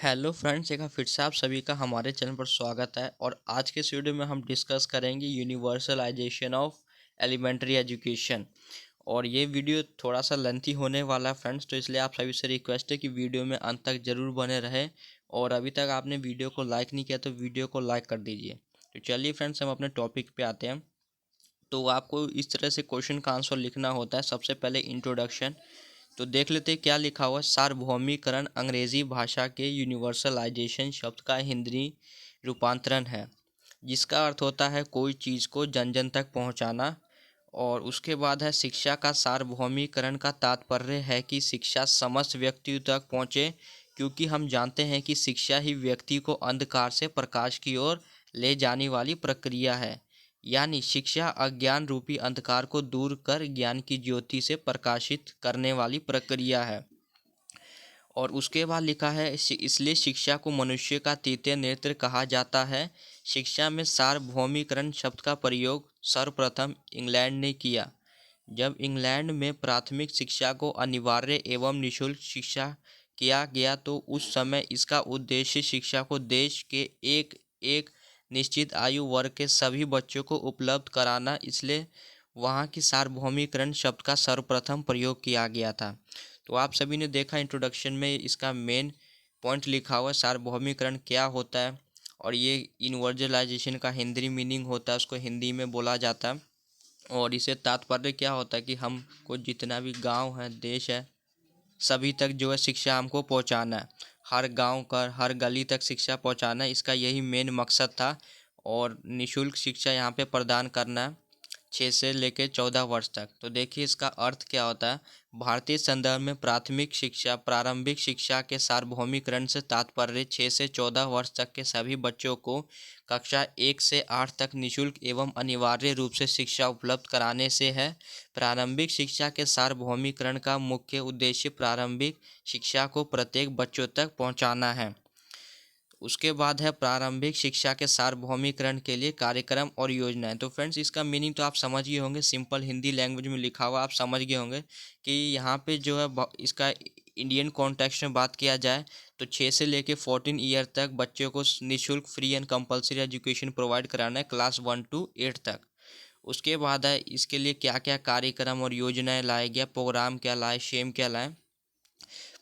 Hello friends, एक बार फिर से आप सभी का हमारे चैनल पर स्वागत है। और आज के इस वीडियो में हम डिस्कस करेंगे यूनिवर्सलाइजेशन ऑफ एलिमेंट्री एजुकेशन। और ये वीडियो थोड़ा सा लेंथी होने वाला है फ्रेंड्स, तो इसलिए आप सभी से रिक्वेस्ट है कि वीडियो में अंत तक ज़रूर बने रहे। और अभी तक आपने वीडियो को लाइक नहीं किया तो वीडियो को लाइक कर दीजिए। तो चलिए फ्रेंड्स, हम अपने टॉपिक पे आते हैं। तो आपको इस तरह से क्वेश्चन का आंसर लिखना होता है। सबसे पहले इंट्रोडक्शन। तो देख लेते हैं क्या लिखा हुआ है। सार्वभौमिकरण अंग्रेजी भाषा के यूनिवर्सलाइजेशन शब्द का हिंदी रूपांतरण है, जिसका अर्थ होता है कोई चीज़ को जन जन तक पहुंचाना। और उसके बाद है शिक्षा का सार्वभौमिकरण का तात्पर्य है कि शिक्षा समस्त व्यक्तियों तक पहुंचे, क्योंकि हम जानते हैं कि शिक्षा ही व्यक्ति को अंधकार से प्रकाश की ओर ले जाने वाली प्रक्रिया है। यानी शिक्षा अज्ञान रूपी अंधकार को दूर कर ज्ञान की ज्योति से प्रकाशित करने वाली प्रक्रिया है। और उसके बाद लिखा है इसलिए शिक्षा को मनुष्य का तृतीय नेत्र कहा जाता है। शिक्षा में सार्वभौमिकरण शब्द का प्रयोग सर्वप्रथम इंग्लैंड ने किया। जब इंग्लैंड में प्राथमिक शिक्षा को अनिवार्य एवं निःशुल्क शिक्षा किया गया, तो उस समय इसका उद्देश्य शिक्षा को देश के एक एक निश्चित आयु वर्ग के सभी बच्चों को उपलब्ध कराना, इसलिए वहाँ की सार्वभौमिकरण शब्द का सर्वप्रथम प्रयोग किया गया था। तो आप सभी ने देखा इंट्रोडक्शन में इसका मेन पॉइंट लिखा हुआ है, सार्वभौमिकरण क्या होता है। और ये यूनिवर्सलाइजेशन का हिंदी मीनिंग होता है, उसको हिंदी में बोला जाता है। और इसे तात्पर्य क्या होता है कि हमको जितना भी गांव है, देश है, सभी तक जो है शिक्षा हमको पहुंचाना है। हर गांव का हर गली तक शिक्षा पहुंचाना है, इसका यही मेन मकसद था। और निःशुल्क शिक्षा यहाँ पे प्रदान करना है 6 से लेकर 14 वर्ष तक। तो देखिए इसका अर्थ क्या होता है। भारतीय संदर्भ में प्राथमिक शिक्षा प्रारंभिक शिक्षा के सार्वभौमिकरण से तात्पर्य 6 से 14 वर्ष तक के सभी बच्चों को कक्षा 1 से 8 तक निःशुल्क एवं अनिवार्य रूप से शिक्षा उपलब्ध कराने से है। प्रारंभिक शिक्षा के सार्वभौमिकरण का मुख्य उद्देश्य प्रारंभिक शिक्षा को प्रत्येक बच्चों तक पहुंचाना है। उसके बाद है प्रारंभिक शिक्षा के सार्वभौमिकरण के लिए कार्यक्रम और योजनाएं। तो फ्रेंड्स, इसका मीनिंग तो आप समझ गए होंगे, सिंपल हिंदी लैंग्वेज में लिखा हुआ आप समझ गए होंगे कि यहाँ पे जो है इसका इंडियन कॉन्टेक्स्ट में बात किया जाए तो 6 से लेकर 14 ईयर तक बच्चों को निःशुल्क free and compulsory education provide कराना है, क्लास 1 to 8 तक। उसके बाद है इसके लिए क्या क्या कार्यक्रम और योजनाएं लाए गया, प्रोग्राम क्या लाए, शेम क्या लाए,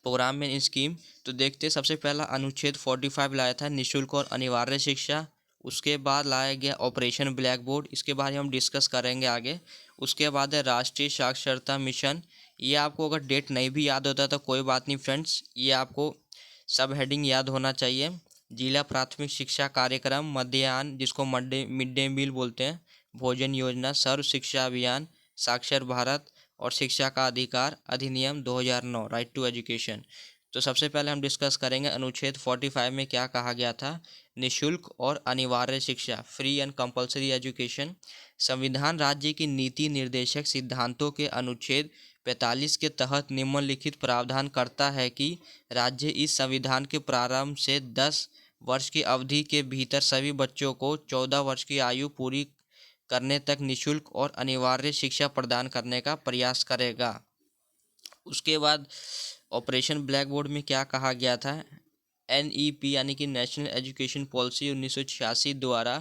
प्रोग्राम में स्कीम। तो देखते सबसे पहला अनुच्छेद 45 लाया था, निःशुल्क और अनिवार्य शिक्षा। उसके बाद लाया गया ऑपरेशन ब्लैक बोर्ड, इसके बारे में हम डिस्कस करेंगे आगे। उसके बाद है राष्ट्रीय साक्षरता मिशन। ये आपको अगर डेट नहीं भी याद होता तो कोई बात नहीं फ्रेंड्स, ये आपको सब हेडिंग याद होना चाहिए। जिला प्राथमिक शिक्षा कार्यक्रम, मध्याह्न जिसको मिड डे मील बोलते हैं, भोजन योजना, सर्व शिक्षा अभियान, साक्षर भारत और शिक्षा का अधिकार अधिनियम 2009, राइट टू एजुकेशन। तो सबसे पहले हम डिस्कस करेंगे अनुच्छेद 45 में क्या कहा गया था। निःशुल्क और अनिवार्य शिक्षा, फ्री एंड कंपलसरी एजुकेशन। संविधान राज्य की नीति निर्देशक सिद्धांतों के अनुच्छेद 45 के तहत निम्नलिखित प्रावधान करता है कि राज्य इस संविधान के प्रारंभ से 10 वर्ष की अवधि के भीतर सभी बच्चों को 14 वर्ष की आयु पूरी करने तक निःशुल्क और अनिवार्य शिक्षा प्रदान करने का प्रयास करेगा। उसके बाद ऑपरेशन ब्लैक बोर्ड में क्या कहा गया था। NEP यानी कि नेशनल एजुकेशन पॉलिसी 1986 द्वारा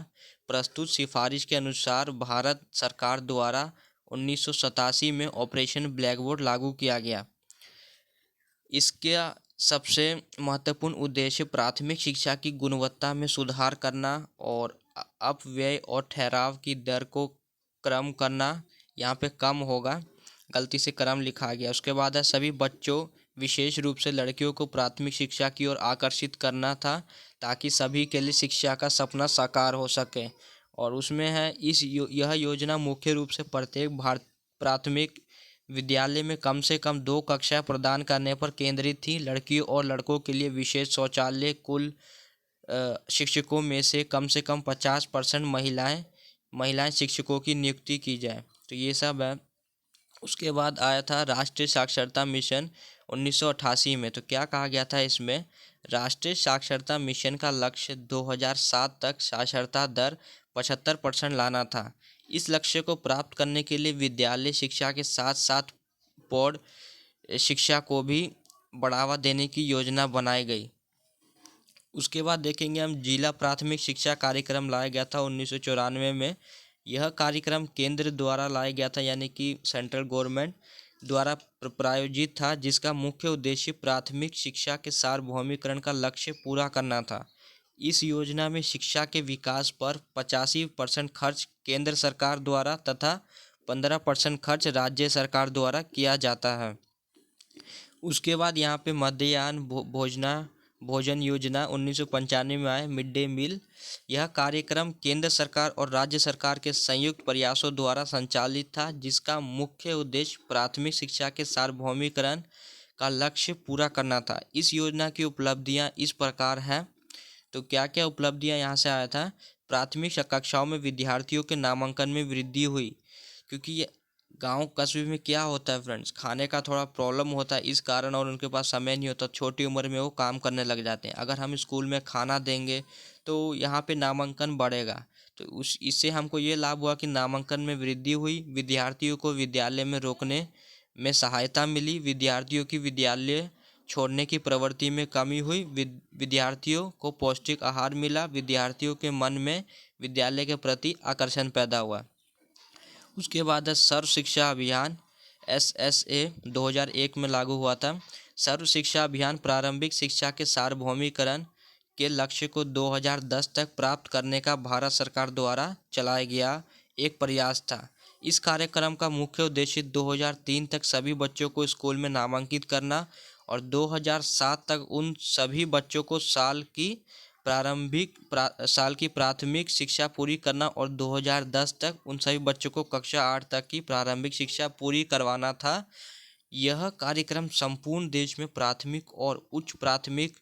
प्रस्तुत सिफारिश के अनुसार भारत सरकार द्वारा 1987 में ऑपरेशन ब्लैक बोर्ड लागू किया गया। इसका सबसे महत्वपूर्ण उद्देश्य प्राथमिक शिक्षा की गुणवत्ता में सुधार करना और अपव्यय और ठहराव की दर को कम करना। यहाँ पे कम होगा, गलती से क्रम लिखा गया। उसके बाद है सभी बच्चों विशेष रूप से लड़कियों को प्राथमिक शिक्षा की ओर आकर्षित करना था, ताकि सभी के लिए शिक्षा का सपना साकार हो सके। और उसमें है यह योजना मुख्य रूप से प्रत्येक प्राथमिक विद्यालय में कम से कम 2 कक्षा प्रदान करने पर केंद्रित थी। लड़कियों और लड़कों के लिए विशेष शौचालय, कुल शिक्षकों में से कम 50% महिलाएं शिक्षकों की नियुक्ति की जाए। तो ये सब है। उसके बाद आया था राष्ट्रीय साक्षरता मिशन 1988 में। तो क्या कहा गया था इसमें, राष्ट्रीय साक्षरता मिशन का लक्ष्य 2007 तक साक्षरता दर 75% लाना था। इस लक्ष्य को प्राप्त करने के लिए विद्यालय शिक्षा के साथ साथ प्रौढ़ शिक्षा को भी बढ़ावा देने की योजना बनाई गई। उसके बाद देखेंगे हम जिला प्राथमिक शिक्षा कार्यक्रम लाया गया था 1994 में। यह कार्यक्रम केंद्र द्वारा लाया गया था, यानी कि सेंट्रल गवर्नमेंट द्वारा प्रायोजित था, जिसका मुख्य उद्देश्य प्राथमिक शिक्षा के सार्वभौमिकरण का लक्ष्य पूरा करना था। इस योजना में शिक्षा के विकास पर 85% खर्च केंद्र सरकार द्वारा तथा 15% खर्च राज्य सरकार द्वारा किया जाता है। उसके बाद यहाँ पे मध्याह्न भोजन योजना 1995 में आए, मिड डे मील। यह कार्यक्रम केंद्र सरकार और राज्य सरकार के संयुक्त प्रयासों द्वारा संचालित था, जिसका मुख्य उद्देश्य प्राथमिक शिक्षा के सार्वभौमिकरण का लक्ष्य पूरा करना था। इस योजना की उपलब्धियां इस प्रकार हैं। तो क्या क्या उपलब्धियां यहाँ से आया था? प्राथमिक कक्षाओं में विद्यार्थियों के नामांकन में वृद्धि हुई, क्योंकि गांव कस्बे में क्या होता है फ्रेंड्स, खाने का थोड़ा प्रॉब्लम होता है इस कारण, और उनके पास समय नहीं होता, छोटी उम्र में वो काम करने लग जाते हैं। अगर हम स्कूल में खाना देंगे तो यहाँ पे नामांकन बढ़ेगा। तो इससे हमको ये लाभ हुआ कि नामांकन में वृद्धि हुई, विद्यार्थियों को विद्यालय में रोकने में सहायता मिली, विद्यार्थियों की विद्यालय छोड़ने की प्रवृत्ति में कमी हुई, विद्यार्थियों को पौष्टिक आहार मिला, विद्यार्थियों के मन में विद्यालय के प्रति आकर्षण पैदा हुआ। उसके बाद है सर्व शिक्षा अभियान, SSA 2001 में लागू हुआ था। सर्व शिक्षा अभियान प्रारंभिक शिक्षा के सार्वभौमिकरण के लक्ष्य को 2010 तक प्राप्त करने का भारत सरकार द्वारा चलाया गया एक प्रयास था। इस कार्यक्रम का मुख्य उद्देश्य 2003 तक सभी बच्चों को स्कूल में नामांकित करना और 2007 तक उन सभी बच्चों को साल की प्राथमिक शिक्षा पूरी करना और 2010 तक उन सभी बच्चों को कक्षा 8 तक की प्रारंभिक शिक्षा पूरी करवाना था। यह कार्यक्रम संपूर्ण देश में प्राथमिक और उच्च प्राथमिक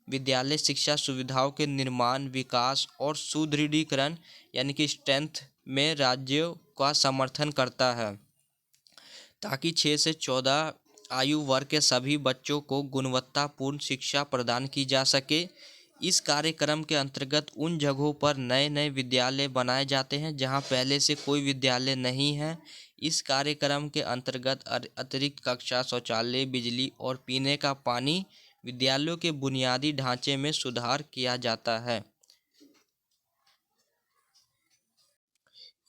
विद्यालय शिक्षा सुविधाओं के निर्माण, विकास और सुदृढ़ीकरण यानी कि स्ट्रेंथ में राज्यों का समर्थन करता है, ताकि 6 से 14 आयु वर्ग के सभी बच्चों को गुणवत्तापूर्ण शिक्षा प्रदान की जा सके। इस कार्यक्रम के अंतर्गत उन जगहों पर नए नए विद्यालय बनाए जाते हैं जहां पहले से कोई विद्यालय नहीं है। इस कार्यक्रम के अंतर्गत अतिरिक्त कक्षा, शौचालय, बिजली और पीने का पानी, विद्यालयों के बुनियादी ढांचे में सुधार किया जाता है।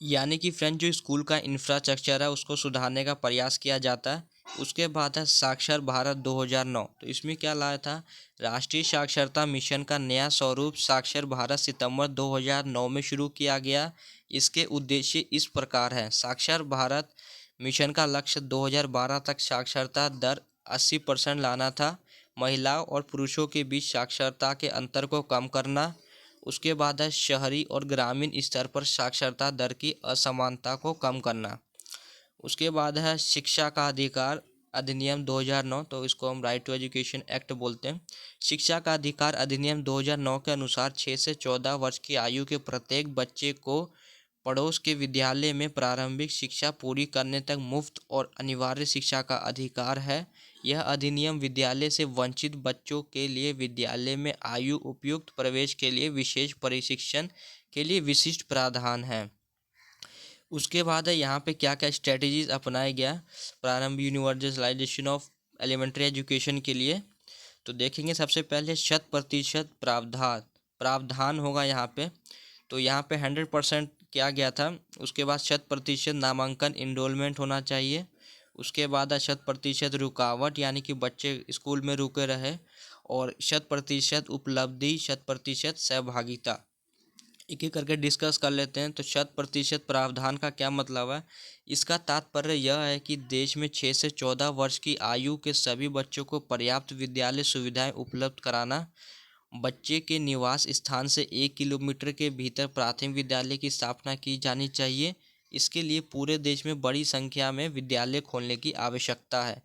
यानी कि फ्रेंड जो स्कूल का इंफ्रास्ट्रक्चर है उसको सुधारने का प्रयास किया जाता है। उसके बाद है साक्षर भारत 2009। तो इसमें क्या लाया था? राष्ट्रीय साक्षरता मिशन का नया स्वरूप साक्षर भारत सितंबर 2009 में शुरू किया गया। इसके उद्देश्य इस प्रकार है। साक्षर भारत मिशन का लक्ष्य 2012 तक साक्षरता दर 80% लाना था। महिलाओं और पुरुषों के बीच साक्षरता के अंतर को कम करना। उसके बाद है शहरी और ग्रामीण स्तर पर साक्षरता दर की असमानता को कम करना। उसके बाद है शिक्षा का अधिकार अधिनियम 2009। तो इसको हम राइट टू एजुकेशन एक्ट बोलते हैं। शिक्षा का अधिकार अधिनियम 2009 के अनुसार 6 से 14 वर्ष की आयु के प्रत्येक बच्चे को पड़ोस के विद्यालय में प्रारंभिक शिक्षा पूरी करने तक मुफ्त और अनिवार्य शिक्षा का अधिकार है। यह अधिनियम विद्यालय से वंचित बच्चों के लिए विद्यालय में आयु उपयुक्त प्रवेश के लिए विशेष प्रशिक्षण के लिए विशिष्ट प्रावधान है। उसके बाद है यहाँ पे क्या क्या स्ट्रेटजीज अपनाया गया प्रारंभ यूनिवर्सलाइजेशन ऑफ एलिमेंट्री एजुकेशन के लिए। तो देखेंगे सबसे पहले 100% प्रावधान होगा यहाँ पे। तो यहाँ पे 100% किया गया था। उसके बाद 100% नामांकन इनरोलमेंट होना चाहिए। उसके बाद 100% रुकावट यानी कि बच्चे स्कूल में रुके रहे, और 100% उपलब्धि, 100% सहभागिता। एक एक करके डिस्कस कर लेते हैं। तो 100% प्रावधान का क्या मतलब है? इसका तात्पर्य यह है कि देश में 6 से 14 वर्ष की आयु के सभी बच्चों को पर्याप्त विद्यालय सुविधाएं उपलब्ध कराना। बच्चे के निवास स्थान से 1 किलोमीटर के भीतर प्राथमिक विद्यालय की स्थापना की जानी चाहिए। इसके लिए पूरे देश में बड़ी संख्या में विद्यालय खोलने की आवश्यकता है।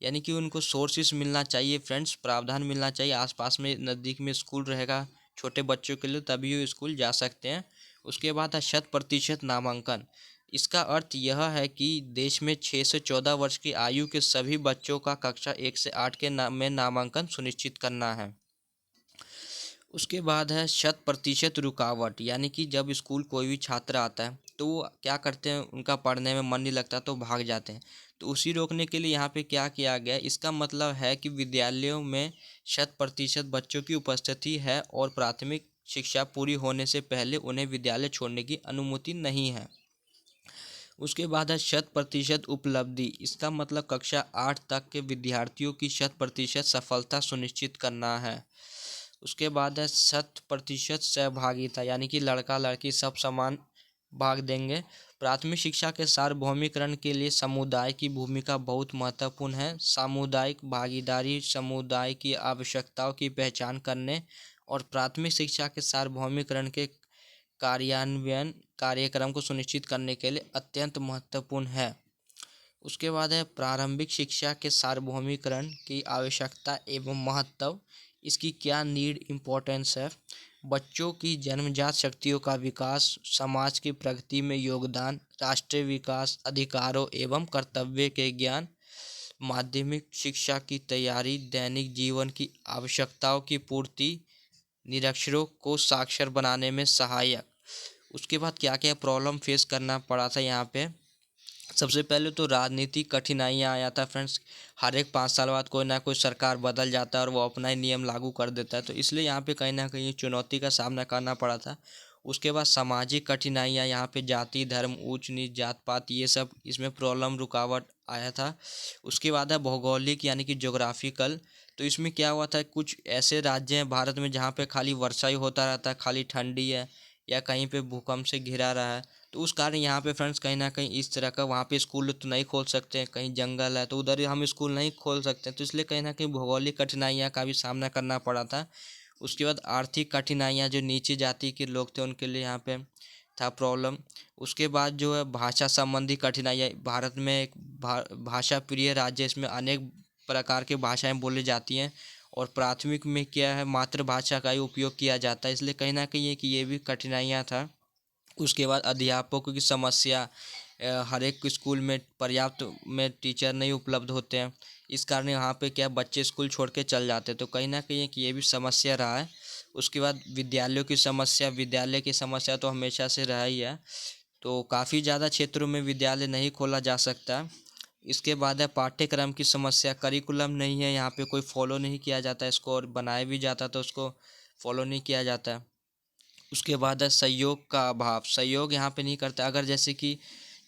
यानी कि उनको सोर्सेस मिलना चाहिए फ्रेंड्स, प्रावधान मिलना चाहिए। आसपास में नज़दीक में स्कूल रहेगा छोटे बच्चों के लिए, तभी वो स्कूल जा सकते हैं। उसके बाद है 100% नामांकन। इसका अर्थ यह है कि देश में 6 से 14 वर्ष की आयु के सभी बच्चों का कक्षा 1 से 8 में नामांकन सुनिश्चित करना है। उसके बाद है 100% रुकावट, यानी कि जब स्कूल कोई भी छात्र आता है तो वो क्या करते हैं, उनका पढ़ने में मन नहीं लगता तो भाग जाते हैं। तो उसी रोकने के लिए यहाँ पे क्या किया गया, इसका मतलब है कि विद्यालयों में 100% बच्चों की उपस्थिति है और प्राथमिक शिक्षा पूरी होने से पहले उन्हें विद्यालय छोड़ने की अनुमति नहीं है। उसके बाद है 100% उपलब्धि, इसका मतलब कक्षा 8 तक के विद्यार्थियों की 100% सफलता सुनिश्चित करना है। उसके बाद है 100% सहभागिता, यानी कि लड़का लड़की सब समान भाग देंगे। प्राथमिक शिक्षा के सार्वभौमिकरण के लिए समुदाय की भूमिका बहुत महत्वपूर्ण है। सामुदायिक भागीदारी समुदाय की आवश्यकताओं की पहचान करने और प्राथमिक शिक्षा के सार्वभौमिकरण के कार्यान्वयन कार्यक्रम को सुनिश्चित करने के लिए अत्यंत महत्वपूर्ण है। उसके बाद है प्रारंभिक शिक्षा के सार्वभौमिकरण की आवश्यकता एवं महत्व, इसकी क्या नीड इम्पोर्टेंस है। बच्चों की जन्मजात शक्तियों का विकास, समाज की प्रगति में योगदान, राष्ट्रीय विकास, अधिकारों एवं कर्तव्य के ज्ञान, माध्यमिक शिक्षा की तैयारी, दैनिक जीवन की आवश्यकताओं की पूर्ति, निरक्षरों को साक्षर बनाने में सहायक। उसके बाद क्या क्या प्रॉब्लम फेस करना पड़ा था यहाँ पे। सबसे पहले तो राजनीतिक कठिनाइयाँ आया था फ्रेंड्स। हर एक 5 साल बाद कोई ना कोई सरकार बदल जाता है और वो अपना ही नियम लागू कर देता है, तो इसलिए यहाँ पे कहीं ना कहीं चुनौती का सामना करना पड़ा था। उसके बाद सामाजिक कठिनाइयाँ, यहाँ पे जाति धर्म ऊंच नीच जात पात ये सब इसमें प्रॉब्लम रुकावट आया था। उसके बाद है भौगोलिक, यानी कि ज्योग्राफिकल। तो इसमें क्या हुआ था, कुछ ऐसे राज्य हैं भारत में जहाँ पे खाली वर्षा ही होता रहता है, खाली ठंडी है, या कहीं पे भूकंप से घिरा रहा है। तो उस कारण यहाँ पे फ्रेंड्स कहीं ना कहीं इस तरह का वहाँ पे स्कूल तो नहीं खोल सकते हैं, कहीं जंगल है तो उधर ही हम स्कूल नहीं खोल सकते, तो इसलिए कहीं ना कहीं भौगोलिक कठिनाइयाँ का भी सामना करना पड़ा था। उसके बाद आर्थिक कठिनाइयाँ, जो नीची जाति के लोग थे उनके लिए यहाँ पे था प्रॉब्लम। उसके बाद जो है भाषा संबंधी कठिनाइयाँ, भारत में एक भाषा प्रिय राज्य है, इसमें अनेक प्रकार की भाषाएं बोली जाती हैं और प्राथमिक में क्या है मातृभाषा का ही उपयोग किया जाता है, इसलिए कहीं ना कहीं ये भी कठिनाइयाँ था। उसके बाद अध्यापकों की समस्या, हर एक स्कूल में पर्याप्त में टीचर नहीं उपलब्ध होते हैं, इस कारण यहाँ पे क्या बच्चे स्कूल छोड़ के चल जाते हैं, तो कहीं ना कहीं ये भी समस्या रहा है। उसके बाद विद्यालयों की समस्या, विद्यालय की समस्या तो हमेशा से रहा ही है, तो काफ़ी ज़्यादा क्षेत्रों में विद्यालय नहीं खोला जा सकता। इसके बाद है पाठ्यक्रम की समस्या, करिकुलम नहीं है यहाँ पे, कोई फॉलो नहीं किया जाता इसको, और बनाया भी जाता तो उसको फॉलो नहीं किया जाता। उसके बाद है सहयोग का अभाव, सहयोग यहाँ पे नहीं करता, अगर जैसे कि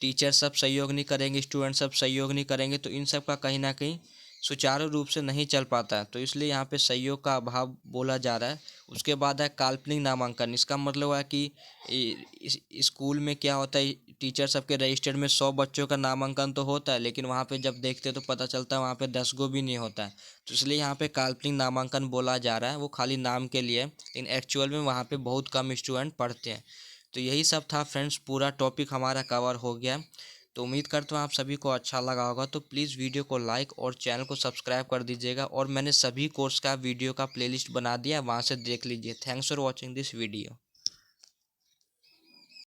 टीचर सब सहयोग नहीं करेंगे, स्टूडेंट सब सहयोग नहीं करेंगे, तो इन सब का कहीं ना कहीं सुचारू रूप से नहीं चल पाता है, तो इसलिए यहाँ पे सहयोग का अभाव बोला जा रहा है। उसके बाद है काल्पनिक नामांकन, इसका मतलब है कि इस स्कूल में क्या होता है, टीचर सबके रजिस्टर में 100 बच्चों का नामांकन तो होता है, लेकिन वहाँ पे जब देखते तो पता चलता है वहाँ पे 10 गो भी नहीं होता है, तो इसलिए यहाँ पे काल्पनिक नामांकन बोला जा रहा है, वो खाली नाम के लिए, लेकिन एक्चुअल में वहाँ पे बहुत कम स्टूडेंट पढ़ते हैं। तो यही सब था फ्रेंड्स, पूरा टॉपिक हमारा कवर हो गया। तो उम्मीद करता हूँ आप सभी को अच्छा लगा होगा, तो प्लीज़ वीडियो को लाइक और चैनल को सब्सक्राइब कर दीजिएगा, और मैंने सभी कोर्स का वीडियो का प्लेलिस्ट बना दिया, वहाँ से देख लीजिए। Thanks for watching this video.